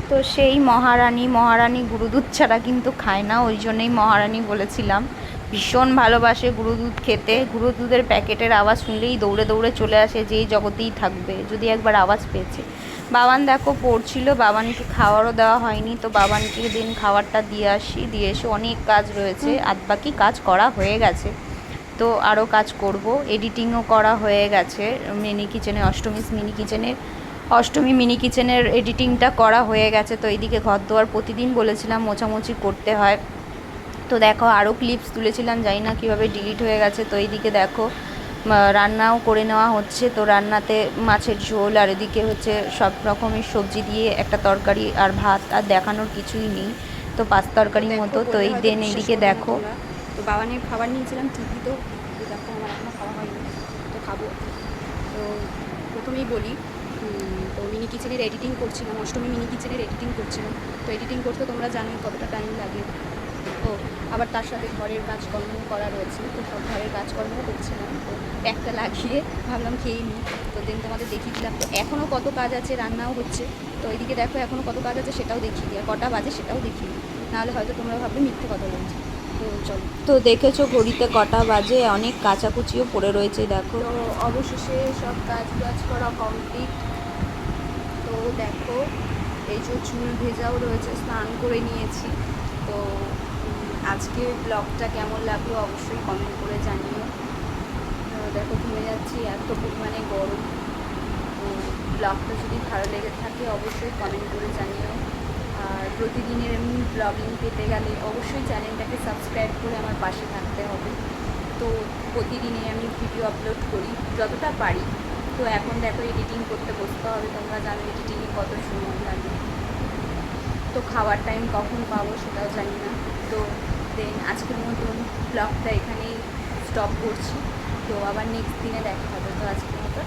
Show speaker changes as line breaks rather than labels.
তো সেই মহারানী গুঁড়ো দুধ ছাড়া কিন্তু খায় না, ওই জন্যই মহারানী বলেছিলাম। ভীষণ ভালোবাসে গুঁড়ো দুধ খেতে, গুঁড়ো দুধের প্যাকেটের আওয়াজ শুনলেই দৌড়ে দৌড়ে চলে আসে, যেই জগতেই থাকবে যদি একবার আওয়াজ পেয়েছে। বাবান দেখো পড়ছিল, বাবানকে খাওয়ারও দেওয়া হয়নি, তো বাবানকে দিন খাবারটা দিয়ে আসি, দিয়ে এসে অনেক কাজ রয়েছে, আধ বাকি কাজ করা হয়ে গেছে, তো আরও কাজ করব। এডিটিংও করা হয়ে গেছে মিনি কিচেনে, অষ্টমী মিনি কিচেনের এডিটিংটা করা হয়ে গেছে। তো এইদিকে ঘর দোয়ার প্রতিদিন বলেছিলাম মোছামুছি করতে হয়, তো দেখো আরও ক্লিপস তুলেছিলাম, জানি না কীভাবে ডিলিট হয়ে গেছে। তো এইদিকে দেখো রান্নাও করে নেওয়া হচ্ছে, তো রান্নাতে মাছের ঝোল, আর এদিকে হচ্ছে সব রকমের সবজি দিয়ে একটা তরকারি আর ভাত, আর দেখানোর কিছুই নেই, তো পাঁচ তরকারির মতো। তো এই দেন এইদিকে দেখো,
তো বাবানের খাবার নিয়েছিলাম ঠিকই, তো দেখো আমার এখনও খাওয়া হয়নি, তো খাবো। তো প্রথমেই বলি, তো মিনি কিচেনের এডিটিং করছিলাম, অষ্টমী মিনি কিচেনের এডিটিং করছিলাম। তো এডিটিং করতে তোমরা জানোই কতটা টাইম লাগে, তো আবার তার সাথে ঘরের কাজকর্ম করা রয়েছে, তো সব ঘরের কাজকর্মও করছিলাম। তো একটা লাগিয়ে ভাবলাম খেয়ে নিই, তো দেন তোমাদের দেখিয়ে দিলাম। তো এখনও কত কাজ আছে, রান্নাও হচ্ছে, তো এইদিকে দেখো এখনও কত কাজ আছে সেটাও দেখিয়ে দিই, আর কটা বাজে সেটাও দেখিয়ে দিই, নাহলে হয়তো তোমরা ভাববে মিথ্যে কথা বলছি। তো চলো,
তো দেখেছো ঘড়িতে কটা বাজে, অনেক কাচাকুচিও পড়ে রয়েছে দেখো।
তো অবশেষে সব কাজ করা কমপ্লিট। তো দেখো এই যে চুল ভেজাও রয়েছে, স্নান করে নিয়েছি। তো আজকে ব্লগটা কেমন লাগলো অবশ্যই কমেন্ট করে জানিও। দেখো ঘুমে যাচ্ছি, এত পরিমাণে গরম। তো ব্লগটা যদি ভালো লেগে থাকে অবশ্যই কমেন্ট করে জানিও। আর প্রতিদিনের এমনি ব্লগিং পেতে গেলে অবশ্যই চ্যানেলটাকে সাবস্ক্রাইব করে আমার পাশে থাকতে হবে। তো প্রতিদিনই আমি ভিডিও আপলোড করি যতটা পারি। তো এখন দেখো এডিটিং করতে বসতে হবে, তোমরা জানো এডিটিংয়ে কত সময় লাগে, তো খাওয়ার টাইম কখন পাবো সেটাও জানি না। তো দেন আজকের মতন ব্লগটা এখানেই স্টপ করছি, তো আবার নেক্সট দিনে দেখা হবে। তো আজকের মতো